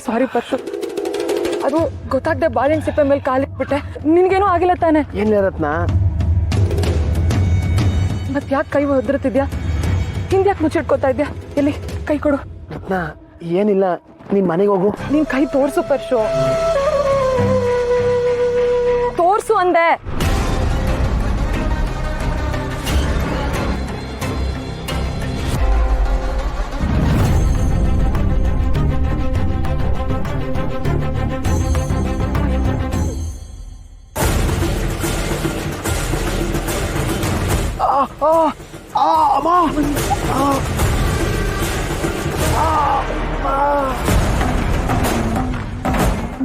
ಸಾರಿ ಪರ್ಶು. ಅದು ಗೊತ್ತಾಗದೆ ಬಾಳೆಹಣ್ಣು ಸಿಪ್ಪೆ ಮೇಲೆ ಕಾಲಿಟ್ಬಿಟ್ಟೆ. ನಿನ್ಗೇನೂ ಆಗಿಲ್ಲ ತಾನೆ? ಏನಿಲ್ಲ ರತ್ನ. ಮತ್ತೆ ಯಾಕೆ ಕೈ ಒದ್ರತಿದ್ಯಾ? ಹಿಂದೆ ಯಾಕೆ ಮುಚ್ಚಿಟ್ಕೋತಾ ಇದ್ಯಾ? ಎಲ್ಲಿ ಕೈ ಕೊಡು. ರತ್ನ ಏನಿಲ್ಲ, ನೀನ್ ಮನೆಗೆ ಹೋಗು. ನಿನ್ ಕೈ ತೋರ್ಸು ಪರ್ಶು, ತೋರ್ಸು ಅಂದೆ.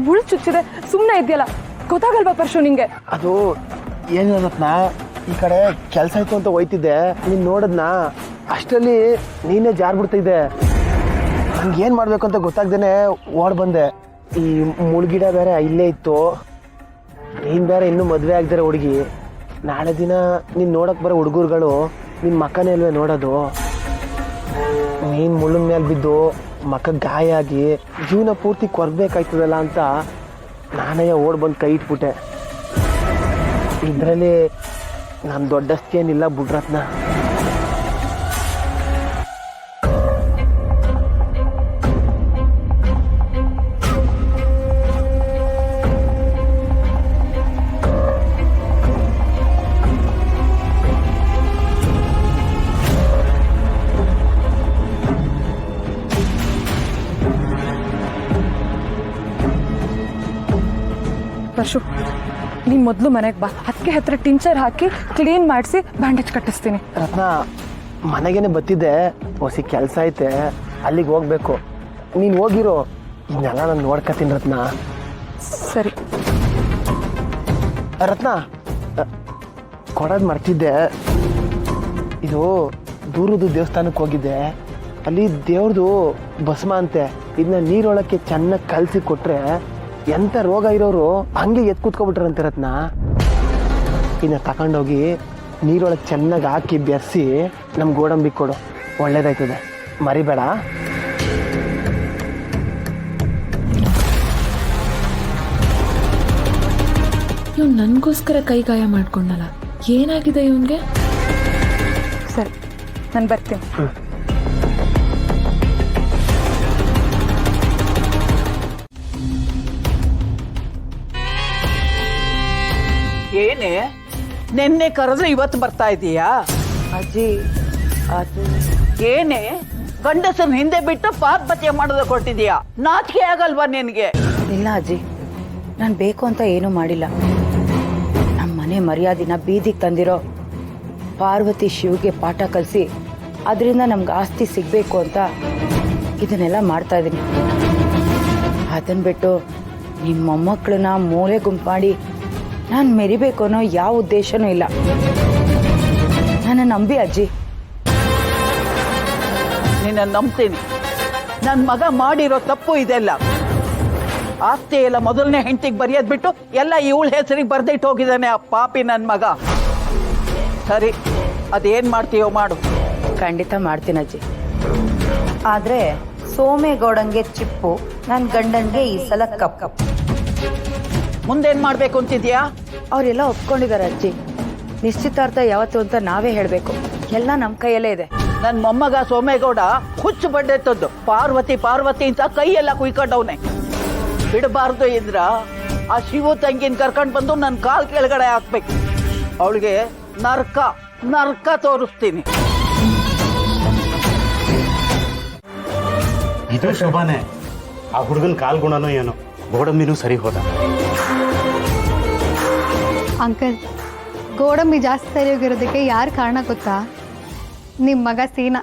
ಮುಳ್ಳು ಚುಚ್ಚಿದೆ, ಸುಮ್ಮನೆ ಇದೆಯಲ್ಲ, ಗೊತ್ತಾಗಲ್ವಾ ಪರ್ಶು ನಿಂಗೆ? ಅದು ಏನಿಲ್ಲ ರತ್ನ, ಈ ಕಡೆ ಕೆಲಸ ಆಯ್ತು ಅಂತ ಹೋಯ್ತಿದ್ದೆ, ನೀನ್ ನೋಡದ್ನ ಅಷ್ಟರಲ್ಲಿ ನೀನೇ ಜಾರ್ಬಿಡ್ತಿದ್ದೆ. ನಂಗೆ ಏನ್ ಮಾಡ್ಬೇಕು ಅಂತ ಗೊತ್ತಾಗ್ದೇನೆ ಓಡ್ ಬಂದೆ. ಈ ಮುಳ್ಗಿಡ ಬೇರೆ ಇಲ್ಲೇ ಇತ್ತು, ನೀನ್ ಬೇರೆ ಇನ್ನೂ ಮದ್ವೆ ಆಗ್ದಿರ ಹುಡುಗಿ. ನಾಳೆ ದಿನ ನೀನ್ ನೋಡಕ್ ಬರೋ ಹುಡುಗರುಗಳು ನಿನ್ ಮಕ್ಕನೇ ಅಲ್ವೇ ನೋಡೋದು. ನೀನ್ ಮುಳ್ಳಿನ ಮೇಲೆ ಬಿದ್ದು ಮಕ್ಕ ಗಾಯ ಆಗಿ ಜೀವನ ಪೂರ್ತಿ ಕೊರ್ಬೇಕಾಯ್ತದಲ್ಲ ಅಂತ ನಾನೇ ಓಡ್ ಬಂದು ಕೈ ಇಟ್ಬಿಟ್ಟೆ. ಇದರಲ್ಲಿ ನಾನು ದೊಡ್ಡಸ್ತೇನಿಲ್ಲ ಬುಡ್ರತ್ನ. ಪರ್ಶು, ನೀನ್ ಮೊದಲು ಮನೆಗೆ ಬಾ. ಅದಕ್ಕೆ ಹತ್ರ ಟಿಂಚರ್ ಹಾಕಿ ಕ್ಲೀನ್ ಮಾಡಿಸಿ ಬ್ಯಾಂಡೇಜ್ ಕಟ್ಟಿಸ್ತೀನಿ. ರತ್ನ ಮನೆಗೇನೆ ಬತ್ತಿದ್ದೆ, ಹೊಸಿ ಕೆಲಸ ಐತೆ, ಅಲ್ಲಿಗೆ ಹೋಗ್ಬೇಕು. ನೀನು ಹೋಗಿರೋ, ಇದನ್ನೆಲ್ಲ ನಾನು ನೋಡ್ಕತ್ತೀನಿ ರತ್ನ. ಸರಿ ರತ್ನ, ಕೊಡೋದು ಮರ್ತಿದ್ದೆ. ಇದು ದೂರದ್ದು ದೇವಸ್ಥಾನಕ್ಕೆ ಹೋಗಿದ್ದೆ, ಅಲ್ಲಿ ದೇವ್ರದು ಭಸ್ಮ ಅಂತೆ. ಇದನ್ನ ನೀರೊಳಕ್ಕೆ ಚೆನ್ನಾಗಿ ಕಲಸಿ ಕೊಟ್ರೆ ಎಂಥ ರೋಗ ಇರೋರು ಹಂಗೆ ಎದ್ದು ಕೂತ್ಕೊಬಿಟ್ರಂತೆ ರತ್ನ. ಇದನ್ನ ತಗೊಂಡೋಗಿ ನೀರೊಳಗೆ ಚೆನ್ನಾಗಿ ಹಾಕಿ ಬೆರೆಸಿ ನಮ್ಮ ಗೋಡಂಬಿ ಕೊಡು, ಒಳ್ಳೇದಾಯ್ತದೆ, ಮರಿಬೇಡ. ಇವ್ನು ನನಗೋಸ್ಕರ ಕೈ ಗಾಯ ಮಾಡ್ಕೊಂಡಲ್ಲ, ಏನಾಗಿದೆ ಇವನ್ಗೆ? ಸರಿ, ನಾನು ಬರ್ತೀನಿ. ಏನೇ ನಿನ್ನೆ ಕರೆದ್ರೆ ಇವತ್ತು ಬರ್ತಾ ಇದೀಯಾ? ಅಜ್ಜಿ ಅದು ಏನೇ ಗಂಡಸನ್ ಹಿಂದೆ ಬಿಟ್ಟು ಪಾತ್ಪತ್ಯ ಮಾಡೋದ ಕೊಟ್ಟಿದೀಯಾ? ನಾಚಿಕೆ ಆಗಲ್ವಾ ನಿನ್ಗೆ? ಇಲ್ಲ ಅಜ್ಜಿ, ನಾನು ಬೇಕು ಅಂತ ಏನೂ ಮಾಡಿಲ್ಲ. ನಮ್ಮ ಮನೆ ಮರ್ಯಾದಿನ ಬೀದಿಗೆ ತಂದಿರೋ ಪಾರ್ವತಿ ಶಿವ್ಗೆ ಪಾಠ ಕಲಿಸಿ ಅದರಿಂದ ನಮ್ಗೆ ಆಸ್ತಿ ಸಿಗಬೇಕು ಅಂತ ಇದನ್ನೆಲ್ಲ ಮಾಡ್ತಾ ಇದ್ದೀನಿ. ಅದನ್ನು ಬಿಟ್ಟು ನಿಮ್ಮ ಮೊಮ್ಮಕ್ಕಳನ್ನ ಮೂಲೆ ಗುಂಪು ಮಾಡಿ ನಾನು ಮೆರಿಬೇಕು ಅನ್ನೋ ಯಾವ ಉದ್ದೇಶನೂ ಇಲ್ಲ. ನನ್ನ ನಂಬಿ ಅಜ್ಜಿ. ನಿನ್ನ ನಂಬ್ತೀನಿ. ನನ್ನ ಮಗ ಮಾಡಿರೋ ತಪ್ಪು ಇದೆಲ್ಲ. ಆಸ್ತಿ ಎಲ್ಲ ಮೊದಲನೇ ಹೆಂಡತಿಗೆ ಬರೆಯೋದ್ ಬಿಟ್ಟು ಎಲ್ಲ ಇವಳ ಹೆಸರಿಗೆ ಬರ್ದಿಟ್ಟು ಹೋಗಿದ್ದಾನೆ ಆ ಪಾಪಿ ನನ್ನ ಮಗ. ಸರಿ, ಅದೇನ್ ಮಾಡ್ತೀಯೋ ಮಾಡು. ಖಂಡಿತ ಮಾಡ್ತೀನಿ ಅಜ್ಜಿ. ಆದರೆ ಸೋಮೇಗೌಡಂಗೆ ಚಿಪ್ಪು, ನನ್ನ ಗಂಡನ್ಗೆ ಈ ಸಲ ಕಪ್. ಮುಂದೇನ್ ಮಾಡ್ಬೇಕು ಅಂತಿದ್ಯಾ? ಅವರೆಲ್ಲ ಒಪ್ಕೊಂಡಿದ್ದಾರೆ ಅಜ್ಜಿ. ನಿಶ್ಚಿತಾರ್ಥ ಯಾವತ್ತು ಅಂತ ನಾವೇ ಹೇಳಬೇಕು. ಎಲ್ಲ ನಮ್ಮ ಕೈಯಲ್ಲೇ ಇದೆ. ನನ್ನ ಮೊಮ್ಮಗ ಸೋಮೇಗೌಡ ಹುಚ್ಚು ಬಡ್ಡೆತ್ತದ್ದು. ಪಾರ್ವತಿ ಪಾರ್ವತಿ ಅಂತ ಕೈಯೆಲ್ಲ ಕುಯ್ಕೊಂಡವನೆ. ಬಿಡಬಾರ್ದು ಇದ್ರ ಆ ಶಿವು ತಂಗಿನ ಕರ್ಕೊಂಡು ಬಂದು ನನ್ನ ಕಾಲ್ ಕೆಳಗಡೆ ಹಾಕ್ಬೇಕು. ಅವಳಿಗೆ ನರ್ಕ ನರ್ಕ ತೋರಿಸ್ತೀನಿ. ಇದು ಶೋಭಾನೆ. ಆ ಹುಡುಗನ ಕಾಲ್ ಗುಣನೋ ಏನೋ, ಗೋಡಂಬಿನೂ ಸರಿ ಹೋದ. ಅಂಕಲ್, ಗೋಡಂಬಿ ಜಾಸ್ತಿ ಸರಿ ಹೋಗಿರೋದಕ್ಕೆ ಯಾರು ಕಾರಣ ಗೊತ್ತಾ? ನಿಮ್ಮ ಮಗ ಸೀನಾ.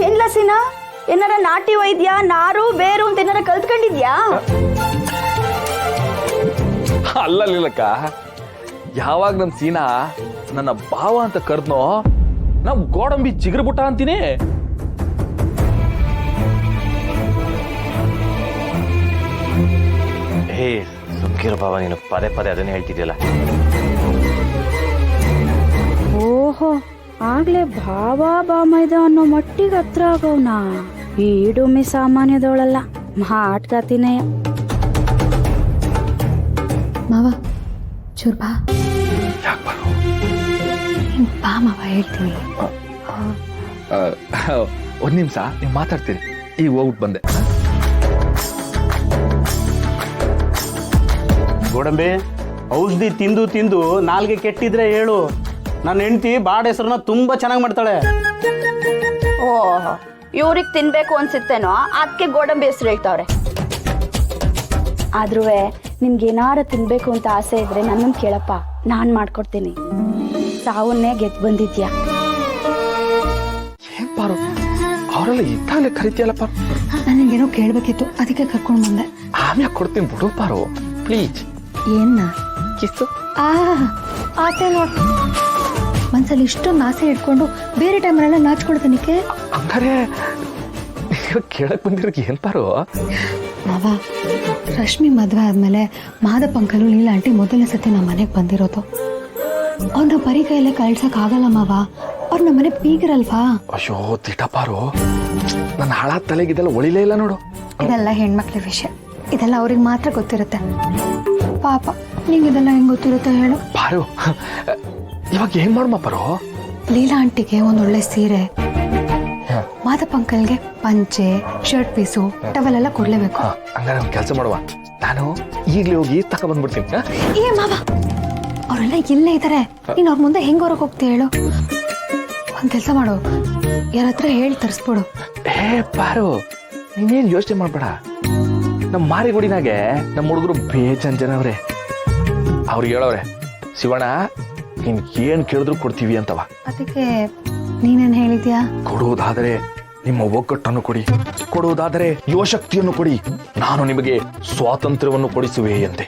ಏನ್ಲ ಸೀನಾ, ಏನಾರ ನಾಟಿ ವೈದ್ಯ, ನಾರು ಬೇರು ಅಂತ ಏನಾರ ಕಲ್ತ್ಕೊಂಡಿದ್ಯಾ? ಅಲ್ಲಕ್ಕ, ಯಾವಾಗ ನಮ್ ಸೀನಾ ನನ್ನ ಭಾವ ಅಂತ ಕರ್ದ್ನೋ, ನಮ್ ಗೋಡಂಬಿ ಚಿಗುರು ಬುಟ್ಟ ಅಂತೀನಿ. ಹೇ ಸುಮ್ಕಿರು ಬಾವ, ನೀನು ಪದೇ ಪದೇ ಅದನ್ನೇ ಹೇಳ್ತಿದ್ಯಲ್ಲ. ಓಹೋ, ಆಗ್ಲೇ ಭಾವ ಬಾಮೈದ ಅನ್ನೋ ಮಟ್ಟಿಗೆ ಹತ್ರ ಆಗವ್ನ. ಈ ಡುಮ್ಮಿ ಸಾಮಾನ್ಯದವಳಲ್ಲ, ಮಾಟ್ಗಾತಿನೇ. ಮಾವ ಚೂರ್ ಬಾ. ಯಾಕೆ ಬಾರೋ? ಬಾ ಮಾವ, ಹೇಳ್ತೀನಿ. ಒಂದು ನಿಮಿಷ ನೀವು ಮಾತಾಡ್ತೀನಿ, ಈಗ ಹೋಗ್ಬಿಟ್ಟು ಬಂದೆ. ಗೋಡಂಬಿ, ಔಷಧಿ ತಿಂದು ತಿಂದು ನಾಲ್ಗೆ ಕೆಟ್ಟಿದ್ರೆ ಹೇಳು. ನನ್ನ ಹೆಂಡತಿ ಬಾಡ ಹೆಸರನ್ನ ತುಂಬಾ ಚೆನ್ನಾಗಿ ಮಾಡ್ತಾಳೆ. ಓಹ್, ಇವ್ರಿಗೆ ತಿನ್ಬೇಕು ಅನ್ಸುತ್ತೇನೋ ಅದಕ್ಕೆ ಗೋಡಂಬಿ ಹೆಸರು ಹೇಳ್ತಾವ್ರೆ. ಆದ್ರೂ ನಿಮ್ಗೆ ಏನಾರ ತಿನ್ಬೇಕು ಅಂತ ಆಸೆ ಇದ್ರೆ ನನ್ನನ್ನು ಕೇಳಪ್ಪ, ನಾನ್ ಮಾಡ್ಕೊಡ್ತೀನಿ. ಸಾವನ್ನೇ ಗೆದ್ದು ಬಂದಿದ್ಯಾ. ಏನ್ ಪಾರು, ಅವರೆಲ್ಲ ಇದ್ದಾಗಲೇ ಕರಿತೀಯಲ್ಲ ಪಾರು. ನನಗೇನೋ ಕೇಳಬೇಕಿತ್ತು, ಅದಕ್ಕೆ ಕರ್ಕೊಂಡು ಬಂದೆ. ಆಮ್ಯಾಗ ಕೊಡ್ತೀನಿ ಬಿಡು ಪಾರು, ಪ್ಲೀಸ್. ಏನ್ನ ಕಿಸ್ಸು. ಆಸೆ ನೋಡ್, ಮನ್ಸಲ್ಲಿ ಇಷ್ಟೊಂದು ಆಸೆ ಇಟ್ಕೊಂಡು ಬೇರೆ ಟೈಮಲ್ಲೆಲ್ಲ ನಾಚ್ಕೊಳ್ತಾನಿಕೆ. ಹಂಗಾರೆ ಕೇಳಕ್ ಬಂದಿರೋಕೆ ಏನ್ ಪಾರು? ಮಾವ, ರಶ್ಮಿ ಮದುವೆ ಆದ್ಮೇಲೆ ಮಾದಪ್ಪ ಅಂಕಲು ಲೀಲಾ ಆಂಟಿ ಮೊದಲನೇ ಸತಿ ನಮ್ಮ ಮನೆಗೆ ಬಂದಿರೋದು. ಅವ್ರನ್ನ ಬರೀ ಕೈಯಲ್ಲೇ ಕಳ್ಸಕ್ ಆಗಲ್ಲ ಮಾವ, ಅವ್ರ ನಮ್ಮ ಮನೆ ಬೀಗರಲ್ವಾ. ಅಯ್ಯೋ ತಿಟ ಪಾರು, ನನ್ನ ಹಾಳಾದ ತಲೆಗಿದೆಲ್ಲ ಒಳಿಲೇ ಇಲ್ಲ ನೋಡು. ಇದೆಲ್ಲ ಹೆಣ್ಮಕ್ಳ ವಿಷಯ, ಇದೆಲ್ಲ ಅವ್ರಿಗೆ ಮಾತ್ರ ಗೊತ್ತಿರುತ್ತೆ. ಪಾಪ ನಿಂಗಿದೆಲ್ಲ ಹೆಂಗ್ ಗೊತ್ತಿರುತ್ತೆ ಹೇಳು? ಪಾರು, ಇವಾಗ ಏನ್ ಮಾಡಮ್ಮ ಪಾರು? ಲೀಲಾ ಆಂಟಿಗೆ ಒಂದೊಳ್ಳೆ ಸೀರೆ, ಮಾದಪ್ಪ ಅಂಕಲ್ಗೆ ಪಂಚೆ, ಶರ್ಟ್ ಪೀಸು, ಟವಲ್ ಎಲ್ಲ ಕೊಡ್ಲೇಬೇಕು. ಹಂಗಾರೆ ಒಂದು ಕೆಲಸ ಮಾಡುವ, ನಾನು ಈಗಲೇ ಹೋಗಿ ತಕ ಬಂದ್ಬಿಡ್ತೀನಿ. ಏ ಮಾವ, ಅವರೆಲ್ಲ ಇಲ್ಲೇ ಇದ್ದಾರೆ, ನೀನ್ ಅವ್ರ ಮುಂದೆ ಹೆಂಗ್ ಹೊರಗೆ ಹೋಗ್ತೀಯ ಹೇಳು? ಒಂದ್ ಕೆಲಸ ಮಾಡು, ಯಾರ ಹತ್ರ ಹೇಳಿ ತರಿಸ್ಬಿಡು. ಏ ಪಾರು, ನೀನೇನ್ ಯೋಚನೆ ಮಾಡ್ಬೇಡ. ನಮ್ಮ ಮಾರಿಗುಡಿನಾಗೆ ನಮ್ಮ ಹುಡುಗರು ಬೇಜಾನ್ ಜನ ಅವ್ರೆ. ಅವ್ರಿಗೆ ಹೇಳವ್ರೆ, ಶಿವಣ್ಣ ನೀನ್ ಏನ್ ಕೇಳಿದ್ರು ಕೊಡ್ತೀವಿ ಅಂತವ. ಅದಕ್ಕೆ ನೀನೇನ್ ಹೇಳಿದ್ಯಾ? ಕೊಡುವುದಾದರೆ ನಿಮ್ಮ ಒಗ್ಗಟ್ಟನ್ನು ಕೊಡಿ, ಕೊಡುವುದಾದರೆ ಯುವಶಕ್ತಿಯನ್ನು ಕೊಡಿ, ನಾನು ನಿಮಗೆ ಸ್ವಾತಂತ್ರ್ಯವನ್ನು ಕೊಡಿಸುವೆ ಅಂತೆ.